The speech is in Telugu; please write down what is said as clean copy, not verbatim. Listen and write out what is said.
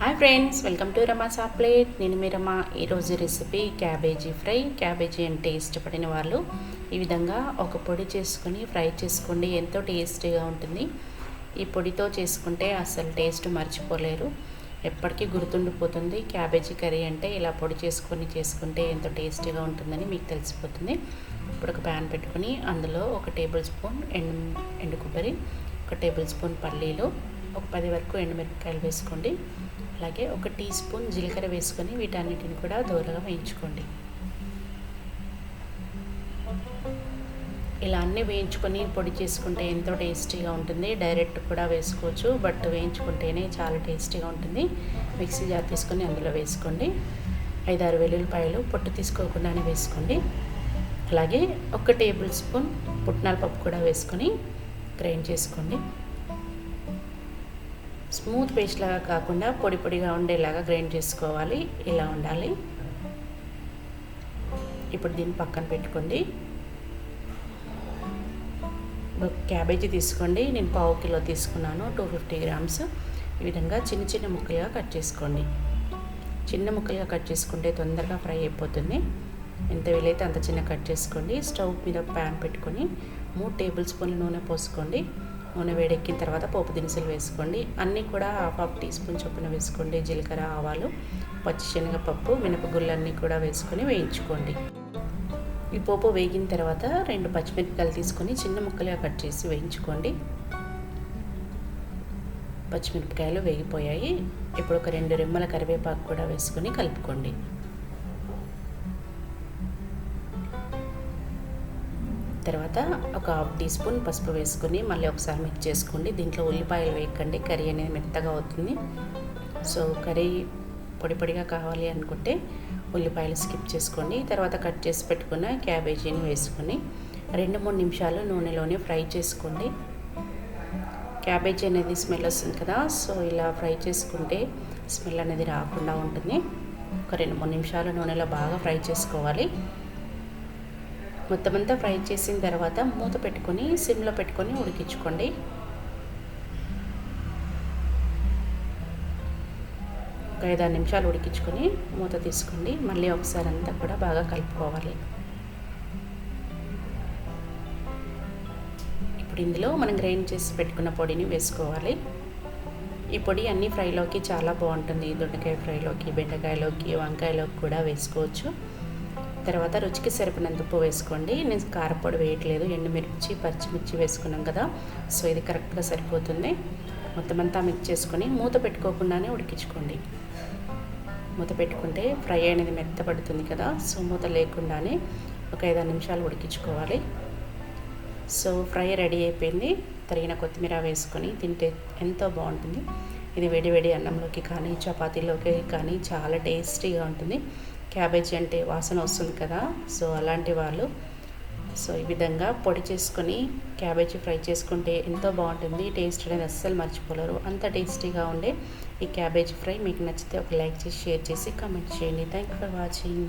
Hi friends, welcome to Rama plate. నేను మీ రమ. ఈరోజు రెసిపీ క్యాబేజీ ఫ్రై. క్యాబేజీ అంటే ఇష్టపడిన వాళ్ళు ఈ విధంగా ఒక పొడి చేసుకొని ఫ్రై చేసుకోండి, ఎంతో టేస్టీగా ఉంటుంది. ఈ పొడితో చేసుకుంటే అసలు టేస్ట్ మర్చిపోలేరు, ఎప్పటికీ గుర్తుండిపోతుంది. క్యాబేజీ కర్రీ అంటే ఇలా పొడి చేసుకుంటే ఎంతో టేస్టీగా ఉంటుందని మీకు తెలిసిపోతుంది. ఇప్పుడు ఒక ప్యాన్ పెట్టుకొని అందులో 1 టేబుల్ స్పూన్ ఎండు కొబ్బరి, 1 టేబుల్ స్పూన్ పల్లీలు, ఒక 10 వరకు ఎండుమిరపకాయలు వేసుకోండి. అలాగే 1 టీ స్పూన్ జీలకర్ర వేసుకొని వీటన్నిటిని కూడా దోరగా వేయించుకోండి. ఇలా అన్నీ వేయించుకొని పొడి చేసుకుంటే ఎంతో టేస్టీగా ఉంటుంది. డైరెక్ట్ కూడా వేసుకోవచ్చు, బట్ వేయించుకుంటేనే చాలా టేస్టీగా ఉంటుంది. మిక్సీ జార్ తీసుకొని అందులో వేసుకోండి. 5-6 వెల్లుల్లిపాయలు పొట్టు తీసుకోకుండానే వేసుకోండి. అలాగే 1 టేబుల్ స్పూన్ పుట్నాల పప్పు కూడా వేసుకొని గ్రైండ్ చేసుకోండి. స్మూత్ పేస్ట్ లాగా కాకుండా పొడి పొడిగా ఉండేలాగా గ్రైండ్ చేసుకోవాలి. ఇలా ఉండాలి. ఇప్పుడు దీన్ని పక్కన పెట్టుకోండి. క్యాబేజీ తీసుకోండి. నేను 1/2 కిలో తీసుకున్నాను, 250 గ్రామ్స్. ఈ విధంగా చిన్న చిన్న ముక్కలుగా కట్ చేసుకోండి. చిన్న ముక్కలుగా కట్ చేసుకుంటే తొందరగా ఫ్రై అయిపోతుంది. ఎంత వీలైతే అంత చిన్న కట్ చేసుకోండి. స్టవ్ మీద ప్యాన్ పెట్టుకొని 3 టేబుల్ స్పూన్ల నూనె పోసుకోండి. నూనె వేడెక్కిన తర్వాత పోపు దినుసులు వేసుకోండి. అన్నీ కూడా 1/2 టీ స్పూన్ చొప్పున వేసుకోండి. జీలకర్ర, ఆవాలు, పచ్చిశనగపప్పు, మినపగుళ్ళన్నీ కూడా వేసుకొని వేయించుకోండి. ఈ పోపు వేగిన తర్వాత 2 పచ్చిమిరపకాయలు తీసుకొని చిన్న ముక్కలుగా కట్ చేసి వేయించుకోండి. పచ్చిమిరపకాయలు వేగిపోయాయి. ఇప్పుడు ఒక 2 రెమ్మల కరివేపాకు కూడా వేసుకొని కలుపుకోండి. తర్వాత ఒక 1/2 టీ స్పూన్ పసుపు వేసుకొని మళ్ళీ ఒకసారి మిక్స్ చేసుకోండి. దీంట్లో ఉల్లిపాయలు వేయకండి, కర్రీ అనేది మెత్తగా అవుతుంది. సో కర్రీ పొడి పొడిగా కావాలి అనుకుంటే ఉల్లిపాయలు స్కిప్ చేసుకోండి. తర్వాత కట్ చేసి పెట్టుకున్న క్యాబేజీని వేసుకొని 2-3 నిమిషాలు నూనెలోనే ఫ్రై చేసుకోండి. క్యాబేజీ అనేది స్మెల్ వస్తుంది కదా, సో ఇలా ఫ్రై చేసుకుంటే స్మెల్ అనేది రాకుండా ఉంటుంది. ఒక 2-3 నిమిషాలు నూనెలో బాగా ఫ్రై చేసుకోవాలి. మొత్తం అంతా ఫ్రై చేసిన తర్వాత మూత పెట్టుకొని సిమ్లో పెట్టుకొని ఉడికించుకోండి. ఒక 5-6 నిమిషాలు ఉడికించుకొని మూత తీసుకోండి. మళ్ళీ ఒకసారి అంతా కూడా బాగా కలుపుకోవాలి. ఇప్పుడు ఇందులో మనం గ్రైండ్ చేసి పెట్టుకున్న పొడిని వేసుకోవాలి. ఈ పొడి అన్ని ఫ్రైలోకి చాలా బాగుంటుంది. దొండకాయ ఫ్రైలోకి, బెండకాయలోకి, వంకాయలోకి కూడా వేసుకోవచ్చు. తర్వాత రుచికి సరిపడినంత ఉప్పు వేసుకోండి. నేను కారపొడి వేయట్లేదు, ఎండుమిర్చి, పచ్చిమిర్చి వేసుకున్నాం కదా, సో ఇది కరెక్ట్గా సరిపోతుంది. మొత్తం అంతా మిక్స్ చేసుకొని మూత పెట్టుకోకుండానే ఉడికించుకోండి. మూత పెట్టుకుంటే ఫ్రై అనేది మెత్తపడుతుంది కదా, సో మూత లేకుండానే ఒక 5-6 నిమిషాలు ఉడికించుకోవాలి. సో ఫ్రై రెడీ అయిపోయింది. తరిగిన కొత్తిమీర వేసుకొని తింటే ఎంతో బాగుంటుంది. ఇది వేడి వేడి అన్నంలోకి కానీ చపాతీలోకి కానీ చాలా టేస్టీగా ఉంటుంది. క్యాబేజీ అంటే వాసన వస్తుంది కదా, సో అలాంటి వాళ్ళు ఈ విధంగా పొడి చేసుకొని క్యాబేజీ ఫ్రై చేసుకుంటే ఎంతో బాగుంటుంది. టేస్ట్ అనేది అస్సలు మర్చిపోలేరు, అంత టేస్టీగా ఉండే ఈ క్యాబేజీ ఫ్రై మీకు నచ్చితే ఒక లైక్ చేసి, షేర్ చేసి, కామెంట్ చేయండి. Thank you for watching.